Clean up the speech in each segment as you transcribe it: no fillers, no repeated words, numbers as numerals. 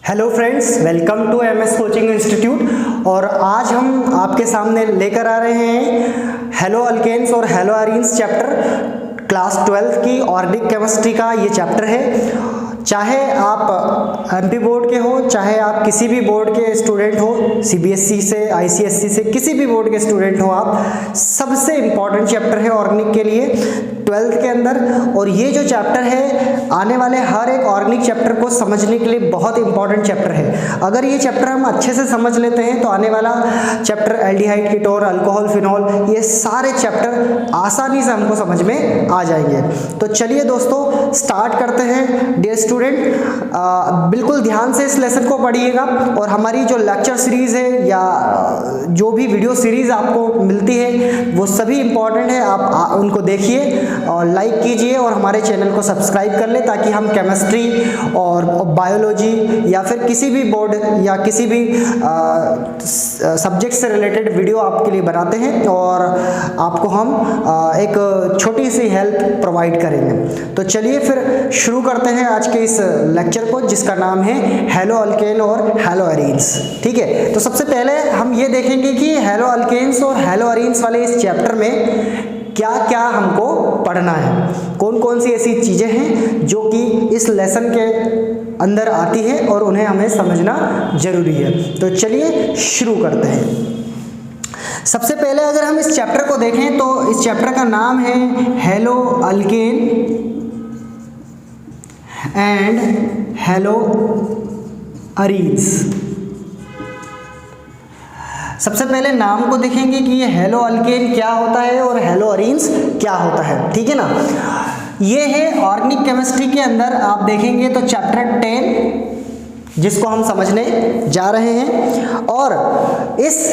Hello friends, welcome to MS coaching institute. और आज हम आपके सामने लेकर आ रहे हैं हेलो अल्केन्स और हेलो एरीन्स चैप्टर क्लास 12 की ऑर्गेनिक केमिस्ट्री का ये चैप्टर है। चाहे आप एमपी बोर्ड के हो, चाहे आप किसी भी बोर्ड के स्टूडेंट हो, सीबीएसई से, आईसीएसई से, किसी भी बोर्ड के स्टूडेंट हो, आप सबसे इम्पॉर्टेंट चैप्टर है ऑर्गेनिक के लिए 12th के अंदर। और ये जो चैप्टर है आने वाले हर एक ऑर्गेनिक चैप्टर को समझने के लिए बहुत इंपॉर्टेंट चैप्टर है। अगर ये चैप्टर हम अच्छे से समझ लेते हैं तो आने वाला chapter aldehyde, ketone, alcohol, phenol, ये सारे चैप्टर आसानी से हमको समझ में आ जाएंगे। तो चलिए दोस्तों स्टार्ट करते हैं। डियर स्टूडेंट, बिल्कुल ध्यान से इस लेसन को पढ़िएगा और हमारी जो लेक्चर सीरीज है या जो भी वीडियो सीरीज आपको मिलती है वो सभी इंपॉर्टेंट है। आप उनको देखिए और लाइक कीजिए और हमारे चैनल को सब्सक्राइब कर ले, ताकि हम केमिस्ट्री और बायोलॉजी या फिर किसी भी बोर्ड या किसी भी सब्जेक्ट से रिलेटेड वीडियो आपके लिए बनाते हैं और आपको हम एक छोटी सी हेल्प प्रोवाइड करेंगे। तो चलिए फिर शुरू करते हैं आज के इस लेक्चर को, जिसका नाम है हेलो अल्केन और हेलो एरीन्स। ठीक है, तो सबसे पहले हम ये देखेंगे कि हेलो अल्केन्स और हेलो एरीन्स वाले इस चैप्टर में क्या क्या हमको पढ़ना है, कौन कौन सी ऐसी चीज़ें हैं जो कि इस लेसन के अंदर आती है और उन्हें हमें समझना जरूरी है। तो चलिए शुरू करते हैं। सबसे पहले अगर हम इस चैप्टर को देखें तो इस चैप्टर का नाम है hello alkane and hello arenes. सबसे पहले नाम को देखेंगे कि ये हेलो अल्केन क्या होता है और हेलो एरीन्स क्या होता है। ठीक है ना, ये है ऑर्गेनिक केमिस्ट्री के अंदर आप देखेंगे तो चैप्टर 10 जिसको हम समझने जा रहे हैं। और इस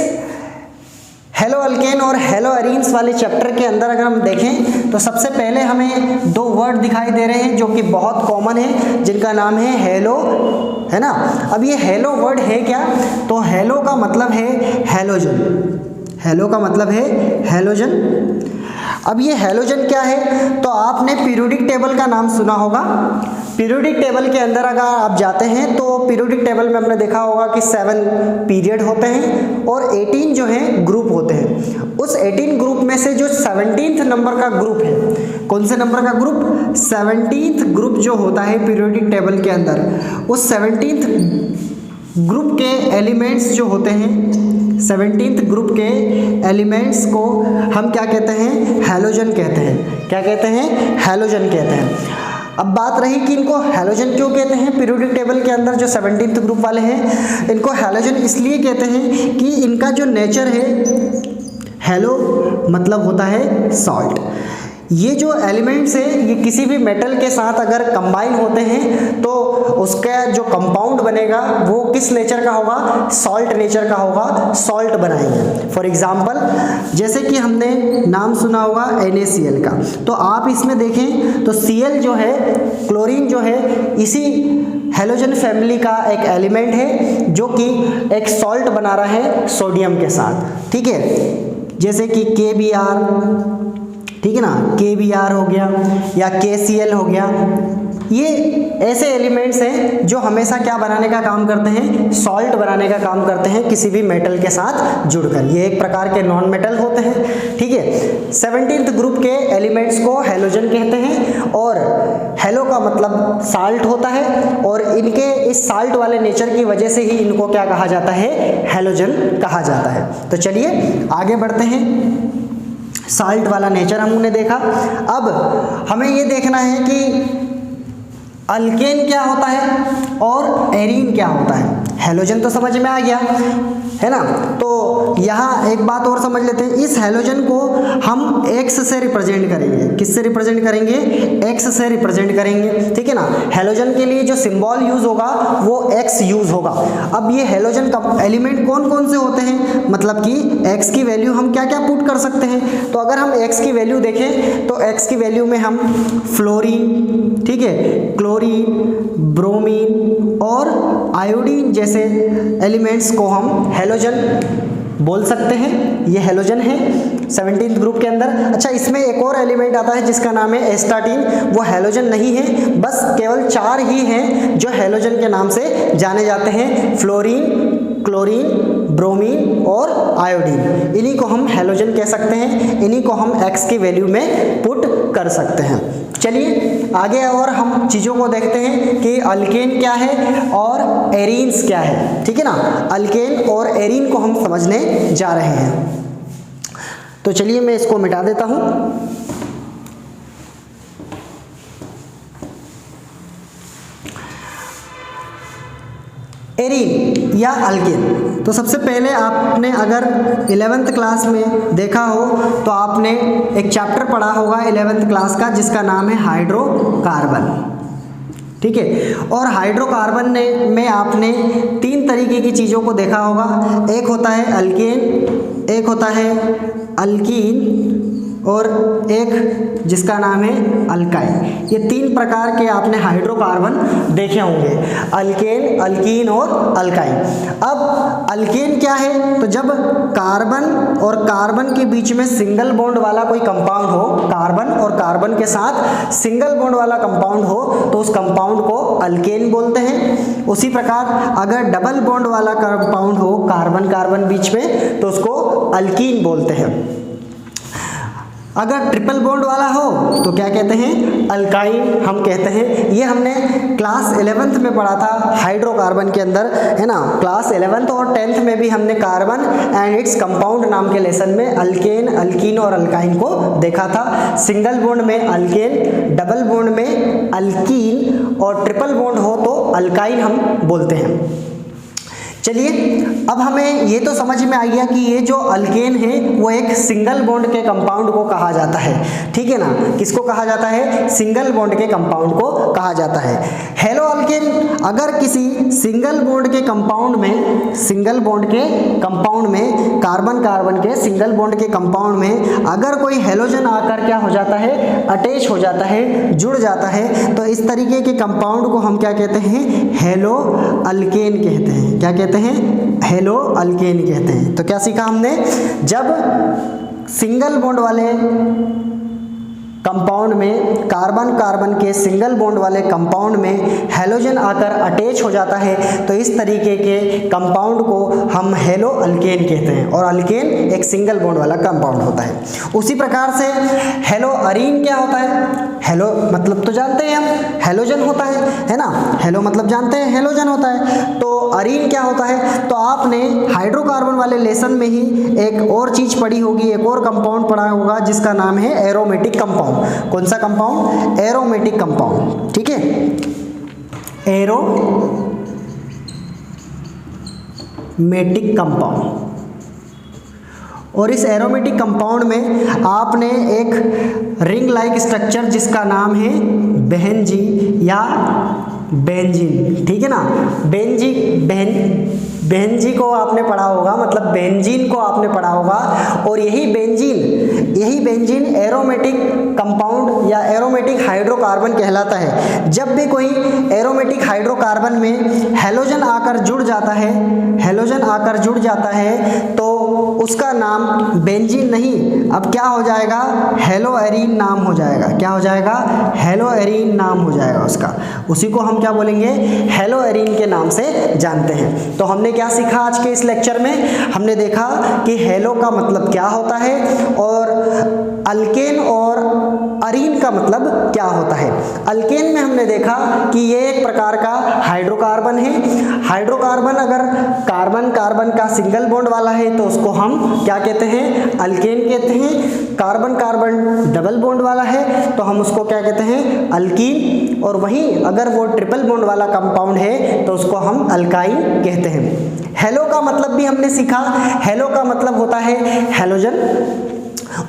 हेलो अल्केन और हेलो एरीन्स वाले चैप्टर के अंदर अगर हम देखें तो सबसे पहले हमें दो वर्ड दिखाई दे रहे हैं जो कि बहुत कॉमन है, जिनका नाम है हेलो, है ना। अब ये हेलो वर्ड है क्या? तो हेलो का मतलब है हेलोजन। हेलो का मतलब है हेलोजन। अब ये हेलोजन क्या है? तो आपने पीरियोडिक टेबल का नाम सुना होगा। पीरियोडिक टेबल के अंदर अगर आप जाते हैं तो पीरियोडिक टेबल में आपने देखा होगा कि 7 पीरियड होते हैं और 18 जो हैं ग्रुप होते हैं। उस 18 ग्रुप में से जो 17th नंबर का ग्रुप है, कौन से नंबर का ग्रुप? 17th ग्रुप जो होता है पीरियोडिक टेबल के अंदर, उस 17th ग्रुप के एलिमेंट्स जो होते हैं, 17th ग्रुप के एलिमेंट्स को हम क्या कहते हैं? हेलोजन कहते हैं। क्या कहते हैं? हेलोजन कहते हैं। अब बात रही कि इनको हेलोजन क्यों कहते हैं। पीरियोडिक टेबल के अंदर जो 17th ग्रुप वाले हैं इनको हेलोजन इसलिए कहते हैं कि इनका जो नेचर है, हेलो मतलब होता है सॉल्ट। ये जो एलिमेंट्स है ये किसी भी मेटल के साथ अगर कंबाइन होते हैं तो उसका जो कंपाउंड बनेगा वो किस नेचर का होगा? सॉल्ट नेचर का होगा, सॉल्ट बनाएंगे। फॉर एग्जांपल जैसे कि हमने नाम सुना होगा NaCl का, तो आप इसमें देखें तो Cl जो है, क्लोरीन जो है, इसी हेलोजन फैमिली का एक एलिमेंट है जो कि एक सॉल्ट बना रहा है सोडियम के साथ। ठीक है, जैसे कि KBr, ठीक है ना, KBr हो गया या KCl हो गया। ये ऐसे एलिमेंट्स हैं जो हमेशा क्या बनाने का काम करते हैं? सॉल्ट बनाने का काम करते हैं किसी भी मेटल के साथ जुड़कर। ये एक प्रकार के नॉन मेटल होते हैं। ठीक है, 17th ग्रुप के एलिमेंट्स को हेलोजन कहते हैं और हेलो का मतलब साल्ट होता है और इनके इस साल्ट वाले नेचर की वजह से ही इनको क्या कहा जाता है? हेलोजन कहा जाता है। तो चलिए आगे बढ़ते हैं। साल्ट वाला नेचर हमने देखा। अब हमें ये देखना है कि अल्केन क्या होता है और एरीन क्या होता है। हेलोजन तो समझ में आ गया, है ना। तो यहाँ एक बात और समझ लेते हैं, इस हेलोजन को हम X से रिप्रेजेंट करेंगे। किससे रिप्रेजेंट करेंगे? X से रिप्रेजेंट करेंगे। ठीक है ना, हेलोजन के लिए जो सिंबल यूज होगा वो X यूज होगा। अब ये हेलोजन का एलिमेंट कौन कौन से होते हैं, मतलब कि X की वैल्यू हम क्या क्या पुट कर सकते हैं। तो अगर हम X की वैल्यू देखें तो X की वैल्यू में हम फ्लोरीन, ठीक है, क्लोरीन, ब्रोमीन और आयोडीन जैसे एलिमेंट्स को हम हेलोजन बोल सकते हैं, ये हेलोजन है 17th ग्रुप के अंदर। अच्छा, इसमें एक और एलिमेंट आता है जिसका नाम है एस्टाटीन, वो हेलोजन नहीं है, बस केवल 4 ही हैं जो हेलोजन के नाम से जाने जाते हैं, फ्लोरीन, क्लोरीन, ब्रोमीन और आयोडीन। इन्हीं को हम हेलोजन कह सकते हैं, इन्हीं को हम X की वैल्यू में पुट कर सकते हैं। चलिए आगे और हम चीज़ों को देखते हैं कि अल्केन क्या है और एरीन्स क्या है, ठीक है ना। अल्केन और एरीन को हम समझने जा रहे हैं, तो चलिए मैं इसको मिटा देता हूं। एरीन या अल्केन, तो सबसे पहले आपने अगर 11th क्लास में देखा हो तो आपने एक चैप्टर पढ़ा होगा 11th क्लास का जिसका नाम है हाइड्रोकार्बन, ठीक है। और हाइड्रोकार्बन में आपने 3 तरीके की चीज़ों को देखा होगा, एक होता है अल्केन, एक होता है अल्कीन और एक जिसका नाम है अल्काइन। ये 3 प्रकार के आपने हाइड्रोकार्बन देखे होंगे, अल्केन, अल्कीन और अल्काइन। अब अल्केन क्या है, तो जब कार्बन और कार्बन के बीच में सिंगल बॉन्ड वाला कोई कंपाउंड हो, कार्बन और कार्बन के साथ सिंगल बॉन्ड वाला कंपाउंड हो तो उस कंपाउंड को अल्केन बोलते हैं। उसी प्रकार अगर डबल बॉन्ड वाला कंपाउंड हो कार्बन कार्बन बीच में तो उसको अल्कीन बोलते हैं। अगर ट्रिपल बॉन्ड वाला हो तो क्या कहते हैं, अल्काइन हम कहते हैं। ये हमने क्लास 11th में पढ़ा था हाइड्रोकार्बन के अंदर, है ना। क्लास 11th और 10th में भी हमने कार्बन एंड इट्स कंपाउंड नाम के लेसन में अल्केन, अल्कीन और अल्काइन को देखा था। सिंगल बॉन्ड में अल्केन, डबल बॉन्ड में अल्कीन और ट्रिपल बॉन्ड हो तो अल्काइन हम बोलते हैं। चलिए अब हमें ये तो समझ में आ गया कि ये जो अल्केन है वो एक सिंगल बॉन्ड के कंपाउंड को कहा जाता है, ठीक है ना। किसको कहा जाता है, सिंगल बॉन्ड के कंपाउंड को कहा जाता है। हेलो अल्केन, अगर किसी सिंगल बॉन्ड के कंपाउंड में, सिंगल बॉन्ड के कंपाउंड में, कार्बन कार्बन के सिंगल बॉन्ड के कंपाउंड में अगर कोई हेलोजन आकर क्या हो जाता है, अटैच हो जाता है, जुड़ जाता है, तो इस तरीके के कंपाउंड को हम क्या कहते हैं, हेलो अल्केन कहते हैं। क्या कहते हैं, हेलो अल्केन कहते हैं। तो क्या सीखा हमने, जब सिंगल बॉन्ड वाले कंपाउंड में, कार्बन कार्बन के सिंगल बॉन्ड वाले कंपाउंड में हेलोजन आकर अटैच हो जाता है तो इस तरीके के कंपाउंड को हम हेलो अल्केन कहते हैं। और अल्केन एक सिंगल बॉन्ड वाला कंपाउंड होता है। उसी प्रकार से हेलो अरीन क्या होता है, हेलो मतलब तो जानते हैं हम, हेलोजन होता है ना। हेलो मतलब जानते हैं, हेलोजन होता है। तो अरीन क्या होता है, तो आपने हाइड्रोकार्बन वाले लेसन में ही एक और चीज पढ़ी होगी, एक और कंपाउंड पढ़ा होगा जिसका नाम है एरोमेटिक कंपाउंड। कौन सा कंपाउंड, एरोमेटिक कंपाउंड, ठीक है। एरोमेटिक कंपाउंड, और इस एरोमेटिक कंपाउंड में आपने एक रिंग लाइक स्ट्रक्चर जिसका नाम है बेंजीन या बेंजीन, ठीक है ना। बेंजी को आपने पढ़ा होगा, मतलब बेंजीन को आपने पढ़ा होगा। और यही बेंजीन एरोमेटिक कंपाउंड या एरोमेटिक हाइड्रोकार्बन कहलाता है। जब भी कोई एरोमेटिक हाइड्रोकार्बन में हेलोजन आकर जुड़ जाता है तो उसका नाम बेंजीन नहीं, अब क्या हो जाएगा, हेलो एरीन नाम हो जाएगा। क्या हो जाएगा, हेलो एरीन नाम हो जाएगा उसका। उसी को हम क्या बोलेंगे, हेलो एरीन के नाम से जानते हैं। तो हमने क्या सीखा आज के इस लेक्चर में, हमने देखा कि हेलो का मतलब क्या होता है और अल्केन और अरीन का मतलब क्या होता है। अल्केन में हमने देखा कि ये एक प्रकार का हाइड्रोकार्बन है। हाइड्रोकार्बन अगर कार्बन कार्बन का सिंगल बॉन्ड वाला है तो उसको हम क्या कहते हैं, अल्केन कहते हैं। कार्बन कार्बन डबल बॉन्ड वाला है तो हम उसको क्या कहते हैं, अल्कीन। और वहीं अगर वो ट्रिपल बॉन्ड वाला कंपाउंड है तो उसको हम अल्काइन कहते हैं। हेलो का मतलब भी हमने सीखा, हेलो का मतलब होता है हेलोजन।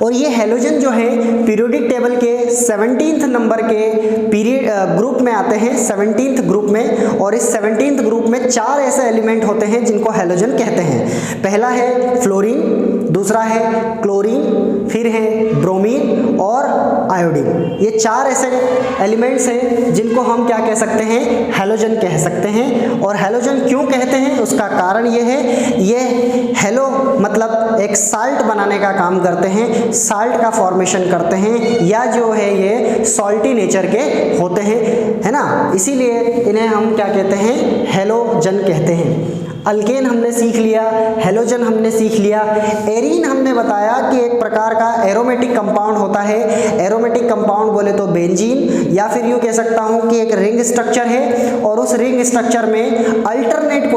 और ये हेलोजन जो है पीरियोडिक टेबल के 17th नंबर के ग्रुप में आते हैं, 17th ग्रुप में। और इस 17th ग्रुप में 4 ऐसे एलिमेंट होते हैं जिनको हेलोजन कहते हैं। पहला है फ्लोरीन, दूसरा है क्लोरीन, फिर है ब्रोमीन और आयोडीन। ये 4 ऐसे एलिमेंट्स हैं जिनको हम क्या कह सकते हैं, हैलोजन कह सकते हैं। और हैलोजन क्यों कहते हैं उसका कारण ये है, ये हैलो मतलब एक साल्ट बनाने का काम करते हैं, साल्ट का फॉर्मेशन करते हैं, या जो है ये सॉल्टी नेचर के होते हैं, है ना, इसीलिए इन्हें हम क्या कहते हैं, हैलोजन कहते हैं। अल्केन हमने सीख लिया, हैलोजन हमने सीख लिया। एरीन हमने बताया कि एक प्रकार का एरोमेटिक कंपाउंड होता है। एरोमेटिक कंपाउंड बोले तो बेंजीन, या फिर यूँ कह सकता हूँ कि एक रिंग स्ट्रक्चर है, और उस रिंग स्ट्रक्चर में अल्टरनेट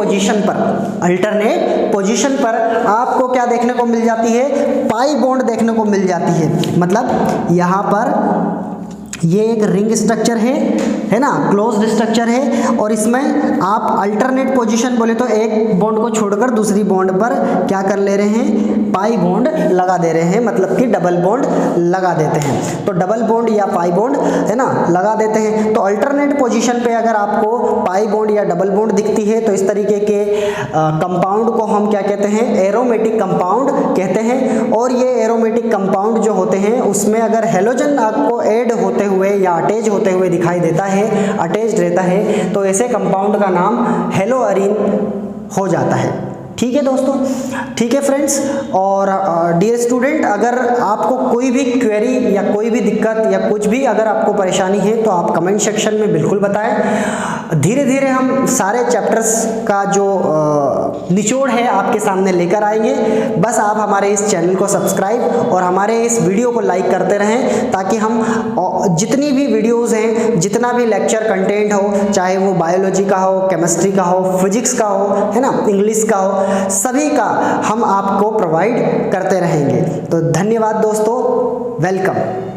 पोजीशन पर आपको क्या देखने को मिल जाती है, पाई बॉन्ड देखने को मिल जाती है। मतलब यहाँ पर ये एक रिंग स्ट्रक्चर है ना, क्लोज्ड स्ट्रक्चर है, और इसमें आप अल्टरनेट पोजीशन बोले तो एक बॉन्ड को छोड़कर दूसरी बॉन्ड पर क्या कर ले रहे हैं, पाई बॉन्ड लगा दे रहे हैं, मतलब कि डबल बॉन्ड लगा देते हैं। तो डबल बॉन्ड या पाई बॉन्ड है ना लगा देते हैं। तो अल्टरनेट पोजीशन पे अगर आपको पाई बॉन्ड या डबल बॉन्ड दिखती है तो इस तरीके के कंपाउंड को हम क्या कहते हैं, एरोमेटिक कंपाउंड कहते हैं। और ये एरोमेटिक कंपाउंड जो होते हैं उसमें अगर हैलोजन आपको ऐड होते हुए या अटैच होते हुए दिखाई देता है, अटैच्ड रहता है, तो ऐसे कंपाउंड का नाम हैलोअरीन हो जाता है। ठीक है दोस्तों, ठीक है फ्रेंड्स। और डियर स्टूडेंट, अगर आपको कोई भी क्वेरी या कोई भी दिक्कत या कुछ भी अगर आपको परेशानी है तो आप कमेंट सेक्शन में बिल्कुल बताएं। धीरे धीरे हम सारे चैप्टर्स का जो निचोड़ है आपके सामने लेकर आएंगे। बस आप हमारे इस चैनल को सब्सक्राइब और हमारे इस वीडियो को लाइक करते रहें, ताकि हम जितनी भी वीडियोज़ हैं, जितना भी लेक्चर कंटेंट हो, चाहे वो बायोलॉजी का हो, केमिस्ट्री का हो, फिजिक्स का हो, है ना, इंग्लिश का हो, सभी का हम आपको प्रोवाइड करते रहेंगे। तो धन्यवाद दोस्तों, वेलकम।